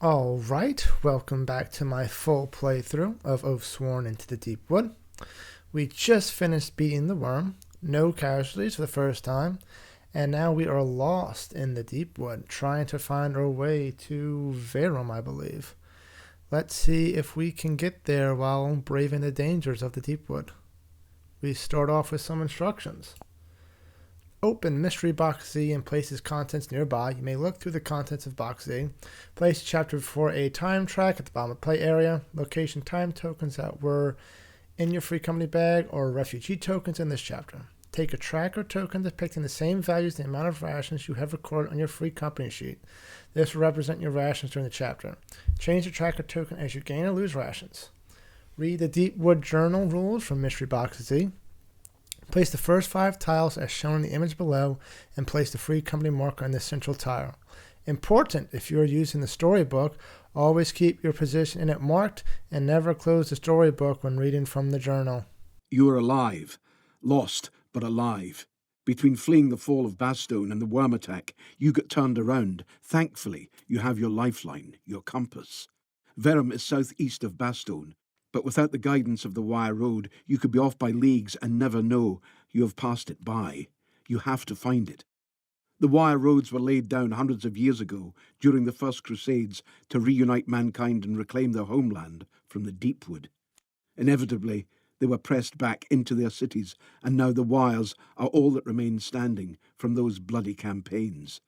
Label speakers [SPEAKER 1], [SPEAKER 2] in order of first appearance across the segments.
[SPEAKER 1] Alright, welcome back to my full playthrough of Oathsworn into the Deepwood. We just finished beating the Wurm, no casualties for the first time, and now we are lost in the Deepwood, trying to find our way to Wurm, I believe. Let's see if we can get there while braving the dangers of the Deepwood. We start off with some instructions. Open Mystery Box Z and place its contents nearby. You may look through the contents of Box Z. Place chapter for a time track at the bottom of the play area. Location time tokens that were in your free company bag or refugee tokens in this chapter. Take a tracker token depicting the same values as the amount of rations you have recorded on your free company sheet. This will represent your rations during the chapter. Change the tracker token as you gain or lose rations. Read the Deepwood journal rules from Mystery Box Z. Place the first 5 tiles as shown in the image below and place the free company marker on the central tile. Important, if you are using the storybook, always keep your position in it marked and never close the storybook when reading from the journal.
[SPEAKER 2] You are alive, lost but alive. Between fleeing the fall of Bastone and the Wurm attack, you get turned around. Thankfully, you have your lifeline, your compass. Wurm is southeast of Bastone, but without the guidance of the wire road, you could be off by leagues and never know you have passed it by. You have to find it. The wire roads were laid down hundreds of years ago during the First Crusades to reunite mankind and reclaim their homeland from the Deepwood. Inevitably, they were pressed back into their cities, and now the wires are all that remain standing from those bloody campaigns.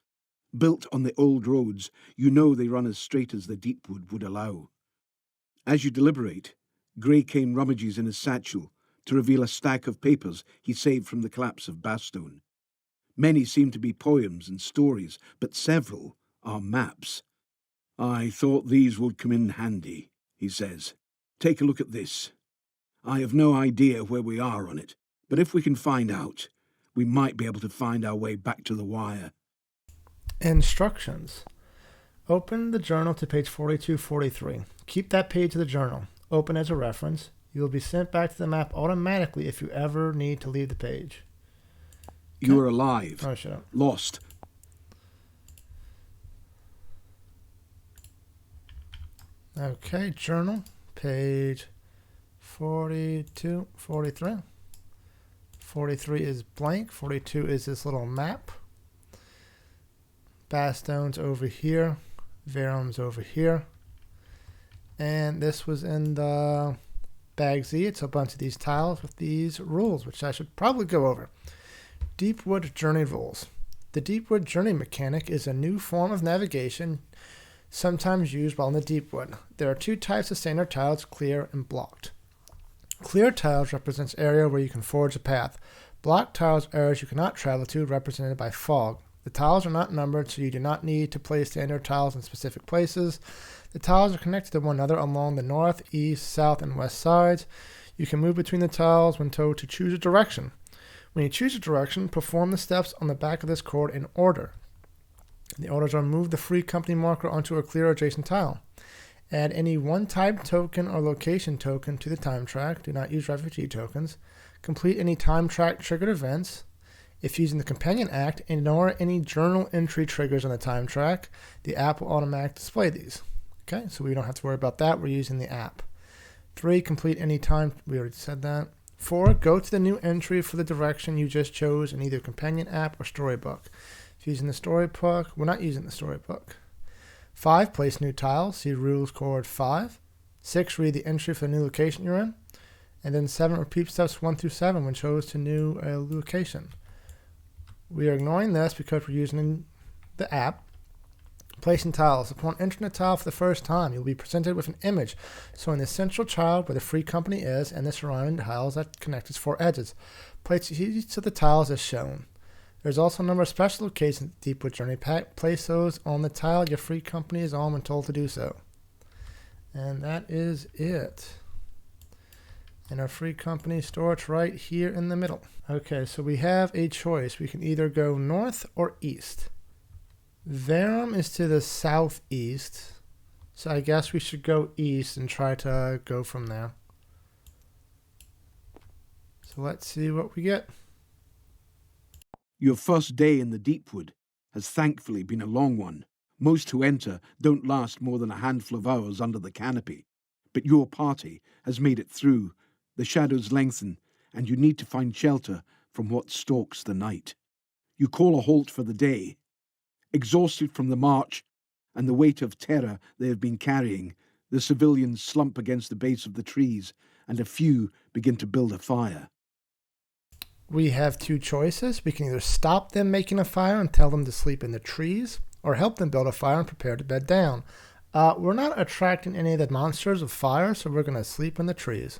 [SPEAKER 2] Built on the old roads, you know they run as straight as the Deepwood would allow. As you deliberate, Grey Cane rummages in his satchel to reveal a stack of papers he saved from the collapse of Bastone. Many seem to be poems and stories, but several are maps. "I thought these would come in handy," he says. "Take a look at this. I have no idea where we are on it, but if we can find out, we might be able to find our way back to the wire."
[SPEAKER 1] Instructions. Open the journal to page 4243. Keep that page of the journal open as a reference. You will be sent back to the map automatically if you ever need to leave the page.
[SPEAKER 2] You are alive,
[SPEAKER 1] Oh, shut up.
[SPEAKER 2] lost.
[SPEAKER 1] Okay, journal, page 42, 43. 43 is blank. 42 is this little map. Bastone's over here. Wurm's over here. And this was in the bag Z. It's a bunch of these tiles with these rules, which I should probably go over. Deepwood Journey Rules. The Deepwood Journey mechanic is a new form of navigation sometimes used while in the Deepwood. There are 2 types of standard tiles, clear and blocked. Clear tiles represents area where you can forge a path. Blocked tiles areas you cannot travel to, represented by fog. The tiles are not numbered, so you do not need to place standard tiles in specific places. The tiles are connected to one another along the north, east, south, and west sides. You can move between the tiles when told to choose a direction. When you choose a direction, perform the steps on the back of this cord in order. The orders are move the free company marker onto a clear adjacent tile. Add any one-time token or location token to the time track. Do not use refugee tokens. Complete any time track triggered events. If using the companion act, ignore any journal entry triggers on the time track. The app will automatically display these. Okay, so we don't have to worry about that. We're using the app. 3, complete any time. We already said that. 4, go to the new entry for the direction you just chose in either companion app or storybook. If you're using the storybook, we're not using the storybook. 5, place new tiles. See rules cord 5. 6, read the entry for the new location you're in. And then 7, repeat steps 1 through 7 when chose to new location. We are ignoring this because we're using the app. Placing tiles. Upon entering a tile for the first time, you'll be presented with an image showing the central tile where the free company is and the surrounding tiles that connect its 4 edges. Place each of the tiles as shown. There's also a number of special locations in the Deepwood Journey Pack. Place those on the tile your free company is on when told to do so. And that is it. And our free company starts right here in the middle. Okay, so we have a choice. We can either go north or east. Wurm is to the southeast, so I guess we should go east and try to go from there. So let's see what we get.
[SPEAKER 2] Your first day in the Deepwood has thankfully been a long one, Most who enter don't last more than a handful of hours under the canopy. But your party has made it through. The shadows lengthen, and you need to find shelter from what stalks the night. You call a halt for the day. Exhausted from the march and the weight of terror they have been carrying, the civilians slump against the base of the trees, and a few begin to build a fire.
[SPEAKER 1] We have two choices. We can either stop them making a fire and tell them to sleep in the trees, or help them build a fire and prepare to bed down. We're not attracting any of the monsters of fire, so we're going to sleep in the trees.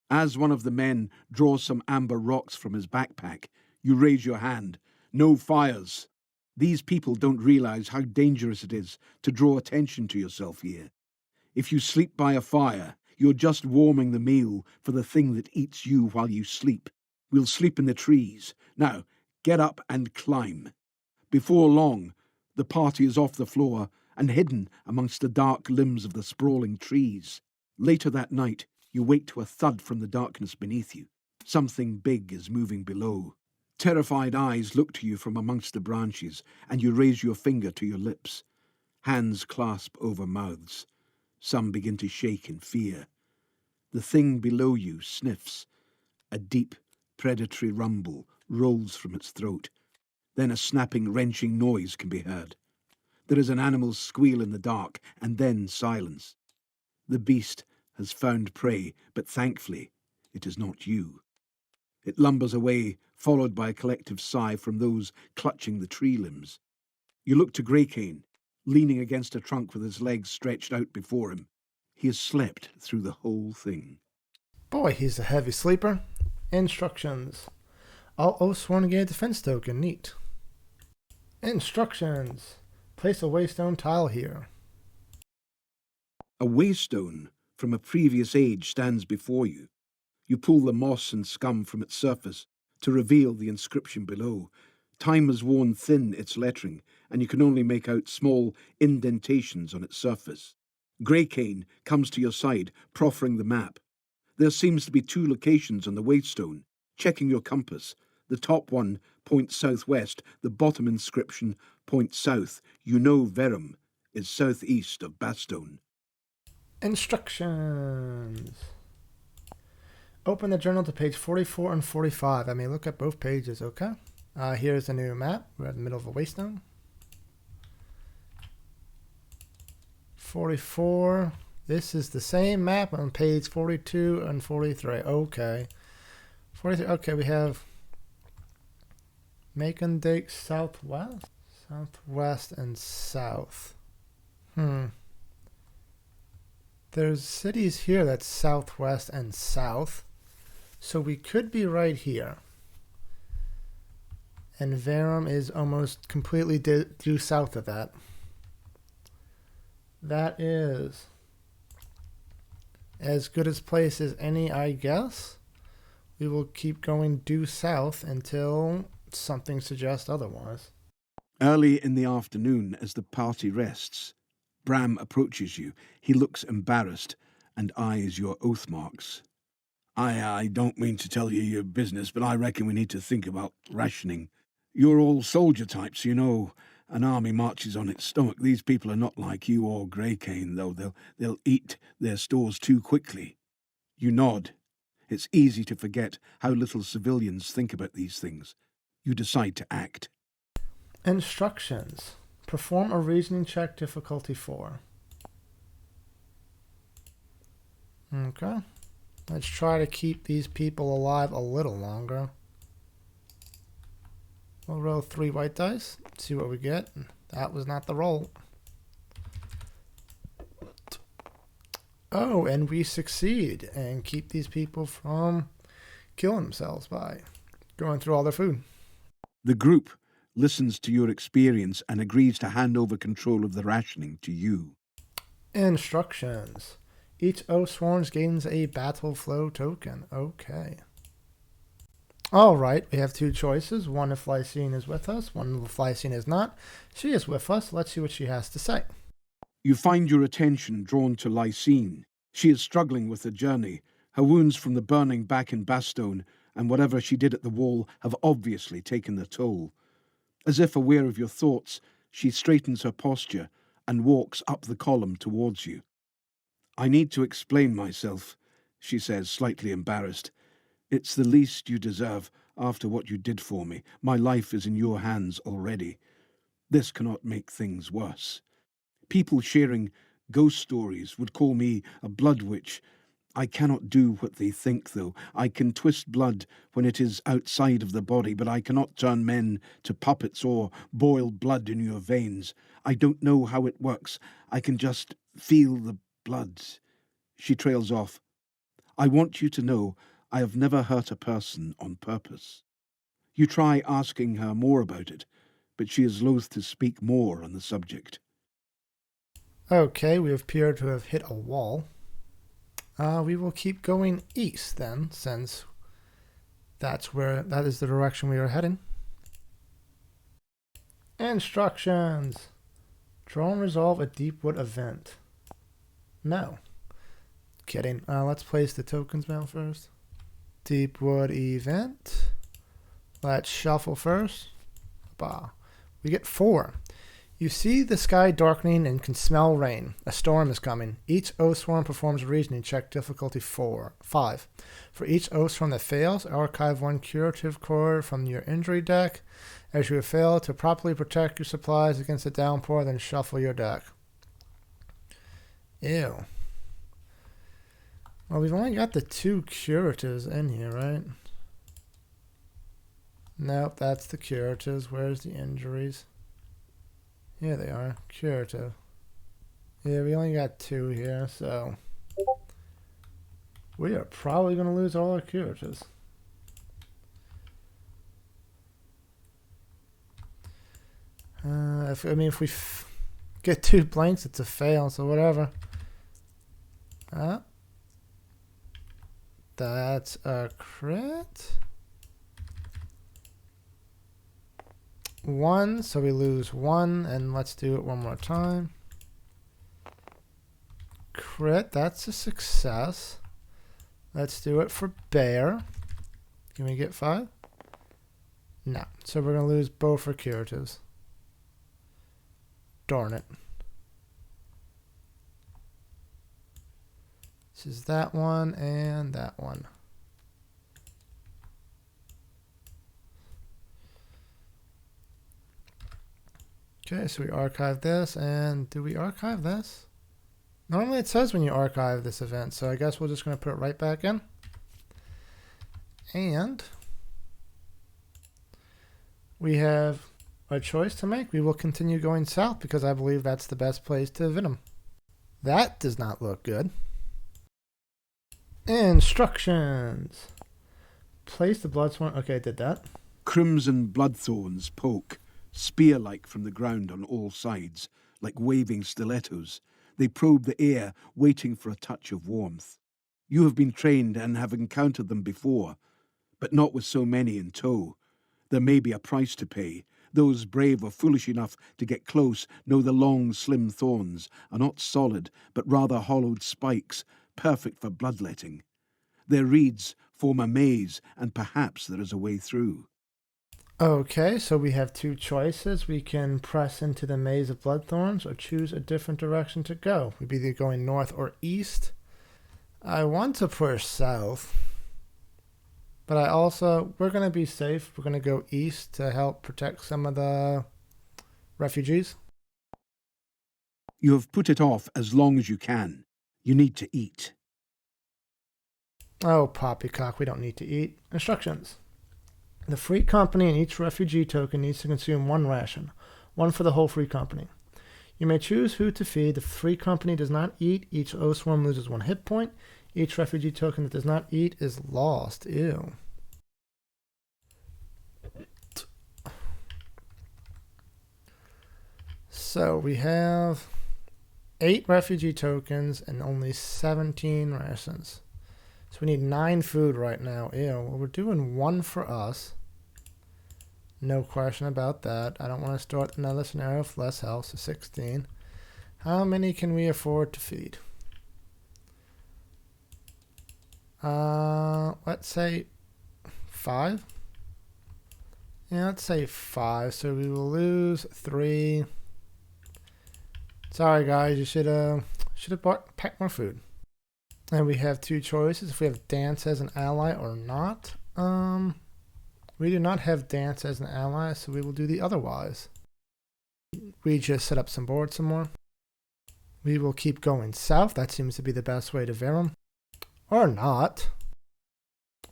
[SPEAKER 2] As one of the men draws some amber rocks from his backpack, you raise your hand. No fires. These people don't realize how dangerous it is to draw attention to yourself here. If you sleep by a fire, you're just warming the meal for the thing that eats you while you sleep. We'll sleep in the trees. Now, get up and climb. Before long, the party is off the floor and hidden amongst the dark limbs of the sprawling trees. Later that night, you wake to a thud from the darkness beneath you. Something big is moving below. Terrified eyes look to you from amongst the branches, and you raise your finger to your lips. Hands clasp over mouths. Some begin to shake in fear. The thing below you sniffs. A deep, predatory rumble rolls from its throat. Then a snapping, wrenching noise can be heard. There is an animal's squeal in the dark, and then silence. The beast has found prey, but thankfully it is not you. It lumbers away, followed by a collective sigh from those clutching the tree limbs. You look to Greycane, leaning against a trunk with his legs stretched out before him. He has slept through the whole thing.
[SPEAKER 1] Boy, he's a heavy sleeper. Instructions. All Oathsworn gain a defense token. Neat. Instructions. Place a waystone tile here.
[SPEAKER 2] A waystone from a previous age stands before you. You pull the moss and scum from its surface to reveal the inscription below. Time has worn thin its lettering, and you can only make out small indentations on its surface. Greycane comes to your side, proffering the map. There seems to be two locations on the waystone. Checking your compass, the top one points southwest, the bottom inscription points south. You know Wurm is southeast of Bastone.
[SPEAKER 1] Instructions. Open the journal to page 44 and 45. I may look at both pages, okay? Here's a new map. We're in the middle of a waystone. 44. This is the same map on page 42 and 43. Okay. 43. Okay, we have Macon-Dake southwest. Southwest and south. There's cities here that's southwest and south. So we could be right here. And Wurm is almost completely due south of that. That is as good a place as any, I guess. We will keep going due south until something suggests otherwise.
[SPEAKER 2] Early in the afternoon, as the party rests, Bram approaches you. He looks embarrassed and eyes your oath marks. I don't mean to tell you your business, but I reckon we need to think about rationing. You're all soldier types, you know. An army marches on its stomach. These people are not like you or Greycane, though. They'll eat their stores too quickly. You nod. It's easy to forget how little civilians think about these things. You decide to act.
[SPEAKER 1] Instructions. Perform a reasoning check, difficulty 4. Okay. Let's try to keep these people alive a little longer. We'll roll 3 white dice, see what we get. That was not the roll. Oh, and we succeed and keep these people from killing themselves by going through all their food.
[SPEAKER 2] The group listens to your experience and agrees to hand over control of the rationing to you.
[SPEAKER 1] Instructions. Each Oathsworn gains a battle flow token. Okay. Alright, we have 2 choices. One if Lysine is with us, one if Lysine is not. She is with us. Let's see what she has to say.
[SPEAKER 2] You find your attention drawn to Lysine. She is struggling with the journey. Her wounds from the burning back in Bastone and whatever she did at the wall have obviously taken their toll. As if aware of your thoughts, She straightens her posture and walks up the column towards you. I need to explain myself, she says, slightly embarrassed. It's the least you deserve after what you did for me. My life is in your hands already. This cannot make things worse. People sharing ghost stories would call me a blood witch. I cannot do what they think, though. I can twist blood when it is outside of the body, but I cannot turn men to puppets or boil blood in your veins. I don't know how it works. I can just feel the blood. She trails off. I want you to know I have never hurt a person on purpose. You try asking her more about it, but she is loath to speak more on the subject.
[SPEAKER 1] Okay, we appear to have hit a wall. We will keep going east then, since that is the direction we are heading. Instructions. Draw and resolve a Deepwood event. No. Kidding. Let's place the tokens down first. Deepwood event. Let's shuffle first. Bah. We get 4. You see the sky darkening and can smell rain. A storm is coming. Each Oathsworn performs a reasoning check, difficulty 5. For each Oathsworn that fails, archive 1 curative cord from your injury deck. As you have failed to properly protect your supplies against a downpour, then shuffle your deck. Ew. Well, we've only got the 2 curatives in here, right? Nope, that's the curatives. Where's the injuries? Here they are. Curative. Yeah, we only got 2 here, so we are probably going to lose all our curatives. If we get 2 blanks, it's a fail, so whatever. That's a crit. 1, so we lose 1, and let's do it one more time. Crit, that's a success. Let's do it for bear. Can we get 5? No, so we're going to lose both our curatives. Darn it. This is that one and that one. Okay, so we archive this, and do we archive this? Normally it says when you archive this event, so I guess we're just going to put it right back in. And we have a choice to make. We will continue going south because I believe that's the best place to venom. That does not look good. Instructions. Place the Bloodsworn. Okay, I did that.
[SPEAKER 2] Crimson bloodthorns poke, spear-like from the ground on all sides, like waving stilettos. They probe the air, waiting for a touch of warmth. You have been trained and have encountered them before, but not with so many in tow. There may be a price to pay. Those brave or foolish enough to get close know the long, slim thorns are not solid, but rather hollowed spikes, perfect for bloodletting. Their reeds form a maze, and perhaps there is a way through.
[SPEAKER 1] Okay, so we have 2 choices. We can press into the maze of bloodthorns or choose a different direction to go. We'd be either going north or east. I want to push south, but we're going to be safe. We're going to go east to help protect some of the refugees.
[SPEAKER 2] You have put it off as long as you can. You need to eat.
[SPEAKER 1] Oh, poppycock, we don't need to eat. Instructions. The free company and each refugee token needs to consume 1 ration, 1 for the whole free company. You may choose who to feed. The free company does not eat. Each Oathsworn loses 1 hit point. Each refugee token that does not eat is lost. Ew. So we have 8 refugee tokens and only 17 rations. So we need 9 food right now. Ew. Well, we're doing 1 for us. No question about that. I don't want to start another scenario with less health, so 16. How many can we afford to feed? Let's say 5. Yeah, let's say 5, so we will lose 3. Sorry, guys, you should have packed more food. And we have 2 choices: if we have dance as an ally or not. We do not have dance as an ally, so we will do the otherwise. We just set up some boards some more. We will keep going south. That seems to be the best way to Wurm. Or not.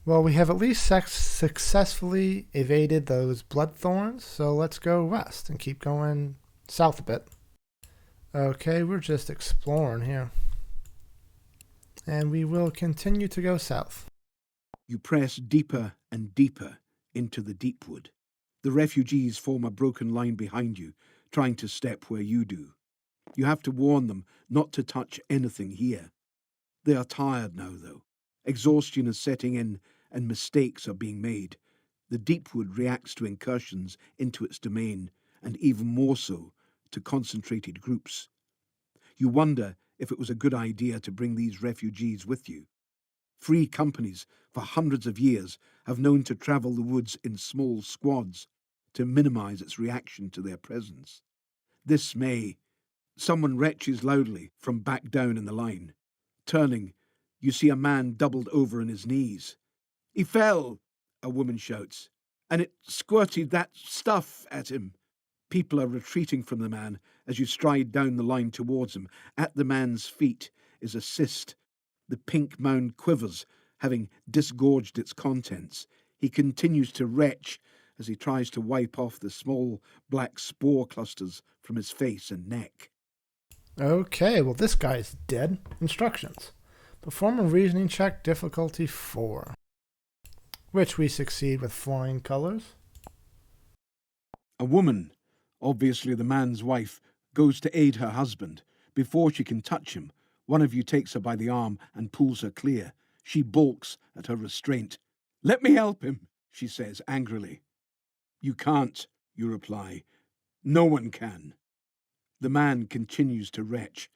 [SPEAKER 1] Well, we have at least successfully evaded those blood thorns, so let's go west and keep going south a bit. Okay, we're just exploring here. And we will continue to go south.
[SPEAKER 2] You press deeper and deeper into the Deepwood. The refugees form a broken line behind you, trying to step where you do. You have to warn them not to touch anything here. They are tired now, though. Exhaustion is setting in, and mistakes are being made. The Deepwood reacts to incursions into its domain, and even more so to concentrated groups. You wonder if it was a good idea to bring these refugees with you. Free companies for hundreds of years have known to travel the woods in small squads to minimize its reaction to their presence. This may... Someone retches loudly from back down in the line. Turning, you see a man doubled over on his knees. "He fell," a woman shouts, "and it squirted that stuff at him." People are retreating from the man as you stride down the line towards him. At the man's feet is a cyst. The pink mound quivers, having disgorged its contents. He continues to retch as he tries to wipe off the small black spore clusters from his face and neck.
[SPEAKER 1] Okay, well, this guy's dead. Instructions: perform a reasoning check, difficulty 4. Which we succeed with flying colors.
[SPEAKER 2] A woman, obviously the man's wife, goes to aid her husband. Before she can touch him, one of you takes her by the arm and pulls her clear. She balks at her restraint. "Let me help him," she says angrily. "You can't," you reply. "No one can." The man continues to retch.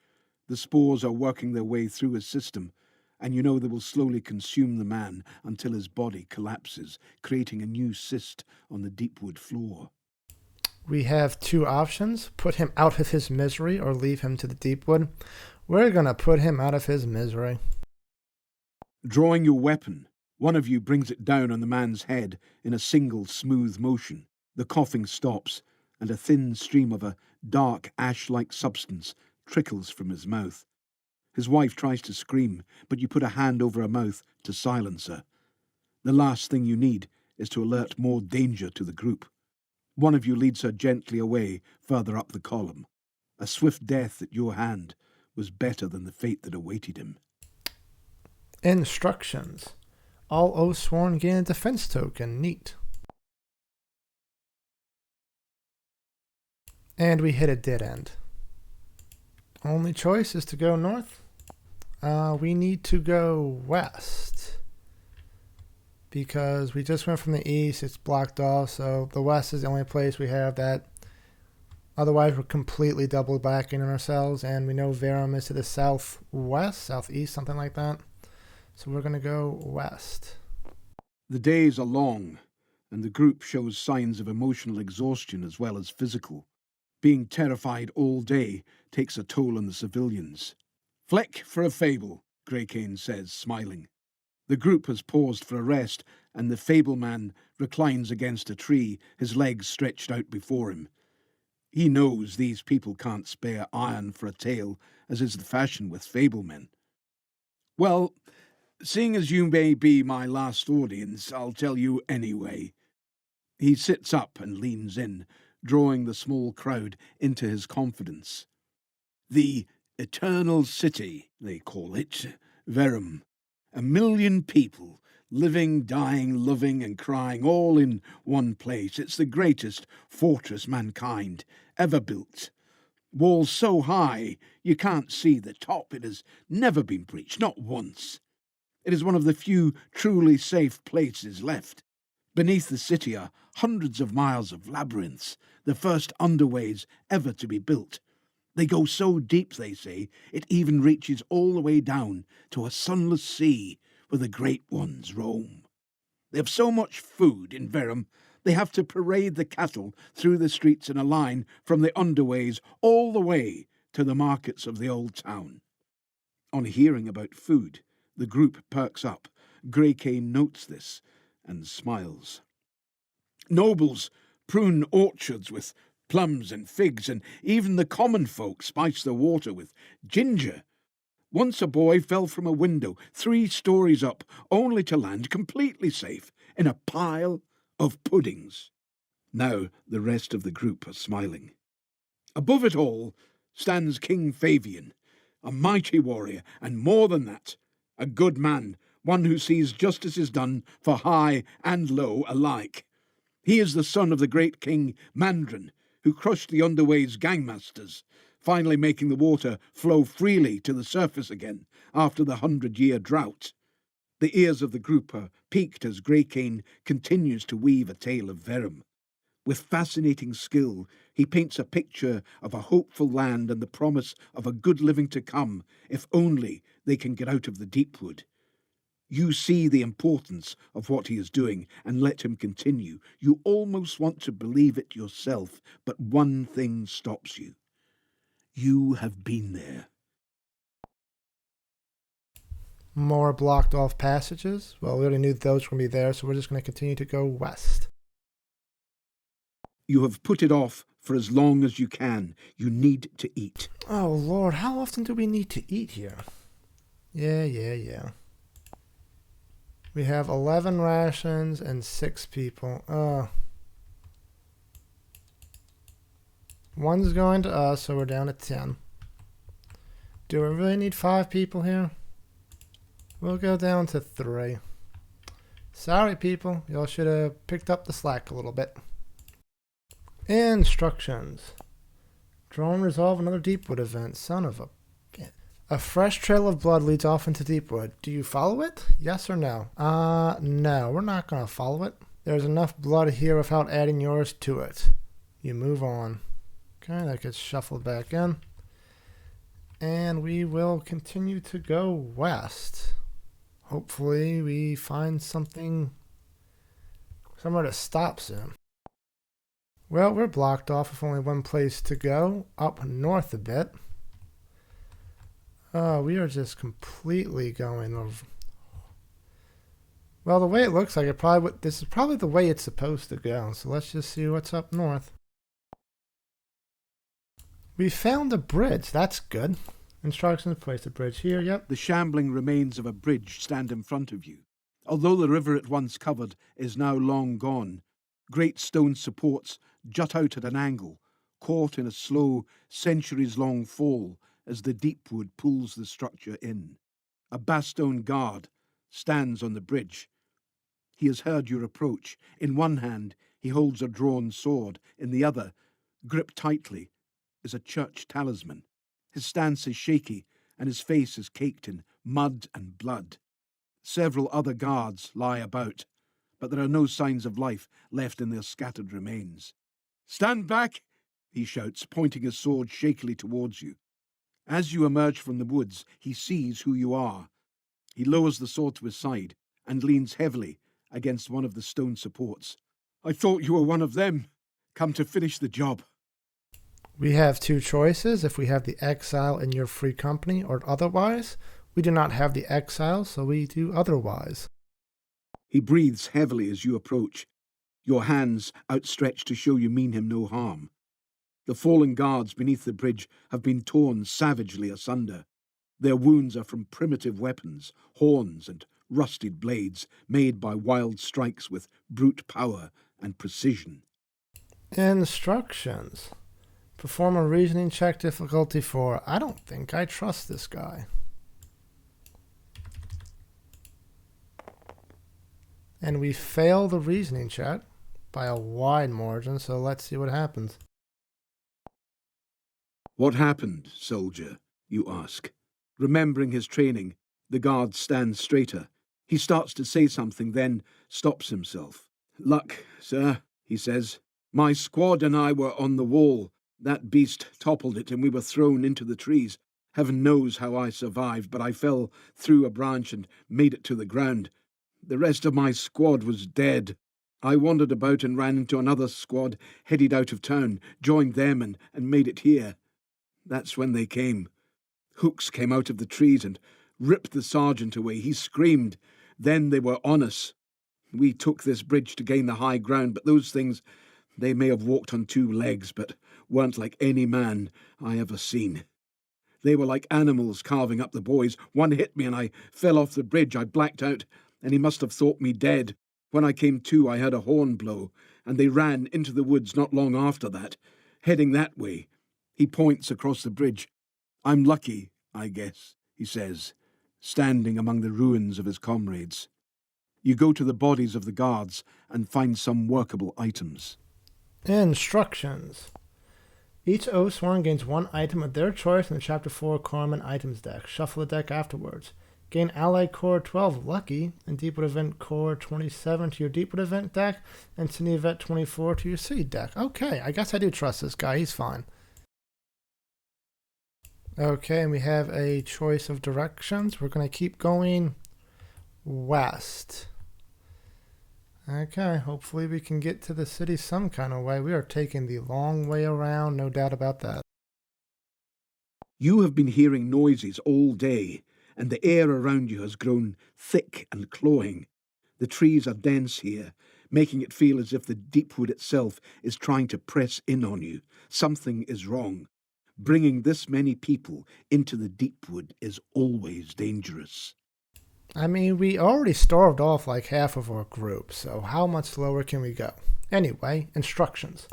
[SPEAKER 2] The spores are working their way through his system, and you know they will slowly consume the man until his body collapses, creating a new cyst on the Deepwood floor.
[SPEAKER 1] We have 2 options: put him out of his misery or leave him to the Deepwood. We're gonna put him out of his misery.
[SPEAKER 2] Drawing your weapon, one of you brings it down on the man's head in a single smooth motion. The coughing stops, and a thin stream of a dark ash-like substance trickles from his mouth. His wife tries to scream, but you put a hand over her mouth to silence her. The last thing you need is to alert more danger to the group. One of you leads her gently away further up the column. A swift death at your hand was better than the fate that awaited him.
[SPEAKER 1] Instructions: all Oathsworn gain a defense token. Neat. And we hit a dead end. Only choice is to go north. We need to go west, because we just went from the east. It's blocked off, so the west is the only place we have that. Otherwise, we're completely double backing on ourselves, and we know Wurm is to the southwest, southeast, something like that. So we're going to go west.
[SPEAKER 2] The days are long, and the group shows signs of emotional exhaustion as well as physical. Being terrified all day takes a toll on the civilians. "Fleck for a fable," Greycane says, smiling. The group has paused for a rest, and the fableman reclines against a tree, his legs stretched out before him. He knows these people can't spare iron for a tale, as is the fashion with fablemen. "Well, seeing as you may be my last audience, I'll tell you anyway." He sits up and leans in, drawing the small crowd into his confidence. "The Eternal City, they call it, Wurm. 1,000,000 people, living, dying, loving and crying, all in one place. It's the greatest fortress mankind ever built. Walls so high you can't see the top. It has never been breached, not once. It is one of the few truly safe places left. Beneath the city are hundreds of miles of labyrinths, the first underways ever to be built. They go so deep, they say, it even reaches all the way down to a sunless sea where the great ones roam. They have so much food in Wurm, They have to parade the cattle through the streets in a line from the underways all the way to the markets of the old town. On hearing about food, the group perks up. Greycane notes this and smiles. Nobles prune orchards with plums and figs, and even the common folk spice the water with ginger. Once a boy fell from a window 3 stories up, only to land completely safe in a pile of puddings. Now the rest of the group are smiling. Above it all stands King Fabian, a mighty warrior, and more than that, a good man, one who sees justice is done for high and low alike. He is the son of the great King Mandrin, who crushed the Underway's gangmasters, finally making the water flow freely to the surface again after the 100-year drought. The ears of the group are peaked as Greycane continues to weave a tale of Wurm. With fascinating skill, he paints a picture of a hopeful land and the promise of a good living to come, if only they can get out of the Deepwood. You see the importance of what he is doing and let him continue. You almost want to believe it yourself, but one thing stops you. You have been there.
[SPEAKER 1] More blocked off passages. Well, we already knew those were going to be there, so we're just going to continue to go west.
[SPEAKER 2] You have put it off for as long as you can. You need to eat.
[SPEAKER 1] Oh, Lord, how often do we need to eat here? Yeah. We have 11 rations and 6 people. One's going to us, so we're down to 10. Do we really need 5 people here? We'll go down to 3. Sorry, people. Y'all should have picked up the slack a little bit. Instructions. Draw and resolve another Deepwood event. Son of a... A fresh trail of blood leads off into Deepwood. Do you follow it? Yes or no? No, we're not going to follow it. There's enough blood here without adding yours to it. You move on. Okay, that gets shuffled back in. And we will continue to go west. Hopefully we find somewhere to stop soon. Well, we're blocked off with only one place to go, up north a bit. We are just completely going over. Well, the way it looks like this is probably the way it's supposed to go. So let's just see what's up north. We found a bridge. That's good. Instructions, place the bridge here. Yep.
[SPEAKER 2] The shambling remains of a bridge stand in front of you. Although the river it once covered is now long gone, great stone supports jut out at an angle, caught in a slow, centuries-long fall as the Deepwood pulls the structure in. A Bastone guard stands on the bridge. He has heard your approach. In one hand, he holds a drawn sword. In the other, gripped tightly, is a church talisman. His stance is shaky, and his face is caked in mud and blood. Several other guards lie about, but there are no signs of life left in their scattered remains. "Stand back!" he shouts, pointing his sword shakily towards you. As you emerge from the woods, he sees who you are. He lowers the sword to his side and leans heavily against one of the stone supports. "I thought you were one of them, come to finish the job."
[SPEAKER 1] We have 2 choices. If we have the exile in your free company or otherwise. We do not have the exile, so we do otherwise.
[SPEAKER 2] He breathes heavily as you approach, your hands outstretched to show you mean him no harm. The fallen guards beneath the bridge have been torn savagely asunder. Their wounds are from primitive weapons, horns and rusted blades made by wild strikes with brute power and precision.
[SPEAKER 1] Instructions. Perform a reasoning check, difficulty 4. I don't think I trust this guy. And we fail the reasoning check by a wide margin, so let's see what happens.
[SPEAKER 2] "What happened, soldier?" you ask. Remembering his training, the guard stands straighter. He starts to say something, then stops himself. "Luck, sir," he says. "My squad and I were on the wall. That beast toppled it and we were thrown into the trees. Heaven knows how I survived, but I fell through a branch and made it to the ground. The rest of my squad was dead." I wandered about and ran into another squad headed out of town, joined them and made it here. That's when they came. Hooks came out of the trees and ripped the sergeant away. He screamed. Then they were on us. We took this bridge to gain the high ground, but those things, they may have walked on two legs, but weren't like any man I ever seen. They were like animals carving up the boys. One hit me and I fell off the bridge. I blacked out, and he must have thought me dead. When I came to, I heard a horn blow, and they ran into the woods not long after that, heading that way. He points across the bridge. I'm lucky, I guess, he says, standing among the ruins of his comrades. You go to the bodies of the guards and find some workable items.
[SPEAKER 1] Instructions. Each Oathsworn gains one item of their choice in the Chapter 4 Corpsman items deck. Shuffle the deck afterwards. Gain Allied Core 12 Lucky and Deepwood Event Core 27 to your Deepwood Event deck and City Event 24 to your City deck. Okay, I guess I do trust this guy. He's fine. Okay, and we have a choice of directions. We're going to keep going west. Okay, hopefully we can get to the city some kind of way. We are taking the long way around, no doubt about that.
[SPEAKER 2] You have been hearing noises all day, and the air around you has grown thick and cloying. The trees are dense here, making it feel as if the Deepwood itself is trying to press in on you. Something is wrong. Bringing this many people into the Deepwood is always dangerous.
[SPEAKER 1] I mean, we already starved off like half of our group, so how much lower can we go? Anyway, instructions.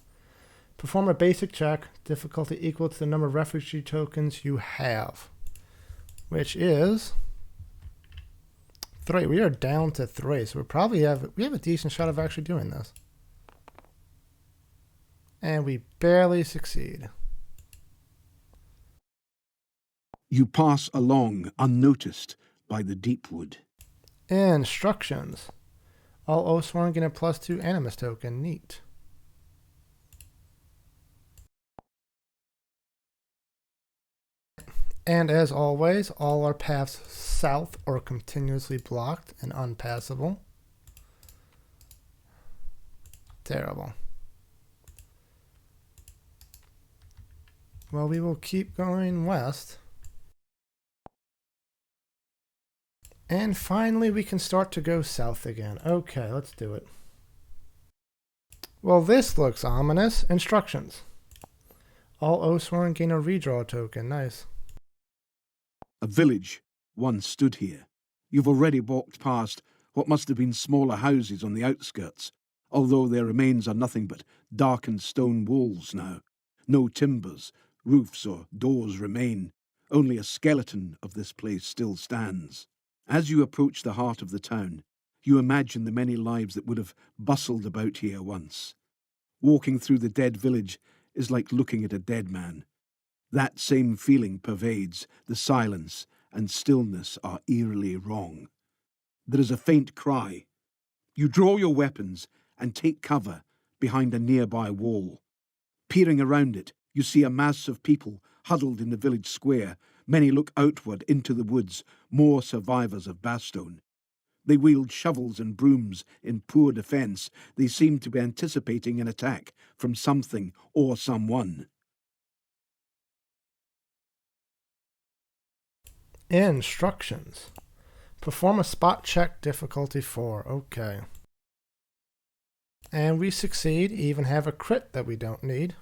[SPEAKER 1] Perform a basic check, difficulty equal to the number of refugee tokens you have, which is 3. We are down to 3, so we have a decent shot of actually doing this. And we barely succeed.
[SPEAKER 2] You pass along unnoticed by the Deepwood.
[SPEAKER 1] Instructions. All Oathsworn gain a +2 Animus token. Neat. And as always, all our paths south are continuously blocked and unpassable. Terrible. Well, we will keep going west. And finally, we can start to go south again. Okay, let's do it. Well, this looks ominous. Instructions. All Oathsworn gain a redraw token. Nice.
[SPEAKER 2] A village once stood here. You've already walked past what must have been smaller houses on the outskirts, although their remains are nothing but darkened stone walls now. No timbers, roofs or doors remain. Only a skeleton of this place still stands. As you approach the heart of the town, you imagine the many lives that would have bustled about here once. Walking through the dead village is like looking at a dead man. That same feeling pervades. The silence and stillness are eerily wrong. There is a faint cry. You draw your weapons and take cover behind a nearby wall. Peering around it, you see a mass of people huddled in the village square. Many look outward into the woods, more survivors of Bastone. They wield shovels and brooms in poor defence. They seem to be anticipating an attack from something or someone.
[SPEAKER 1] Instructions. Perform a spot check, difficulty 4. Okay. And we succeed, even have a crit that we don't need.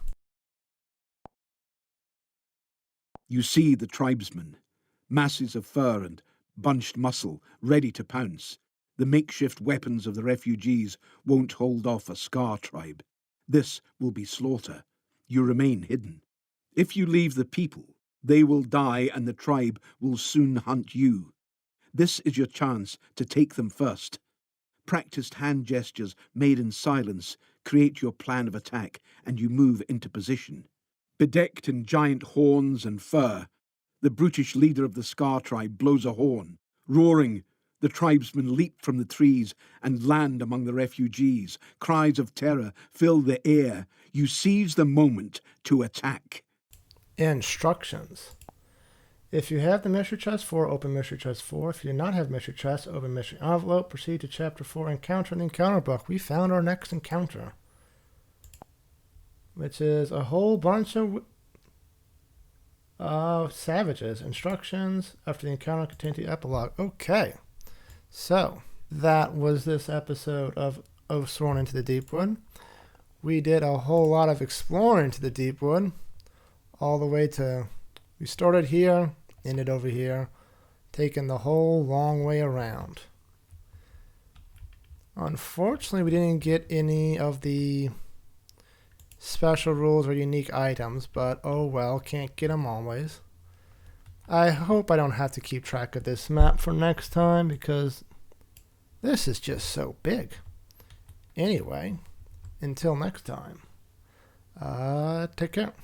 [SPEAKER 2] You see the tribesmen, masses of fur and bunched muscle, ready to pounce. The makeshift weapons of the refugees won't hold off a Scar tribe. This will be slaughter. You remain hidden. If you leave the people, they will die and the tribe will soon hunt you. This is your chance to take them first. Practiced hand gestures made in silence create your plan of attack, and you move into position. Bedecked in giant horns and fur, the brutish leader of the Scar tribe blows a horn. Roaring, the tribesmen leap from the trees and land among the refugees. Cries of terror fill the air. You seize the moment to attack.
[SPEAKER 1] Instructions. If you have the mystery chest 4, open mystery chest 4. If you do not have mystery chest, open mystery envelope. Proceed to chapter 4, encounter in the encounter book. We found our next encounter, which is a whole bunch of savages. Instructions after the encounter contain the epilogue. Okay, so that was this episode of Oathsworn into the Deepwood. We did a whole lot of exploring into the Deepwood, all the way to, we started here, ended over here, taking the whole long way around. Unfortunately, we didn't get any of the special rules or unique items, but oh well, can't get them always. I hope I don't have to keep track of this map for next time, because this is just so big. Anyway, until next time, take care.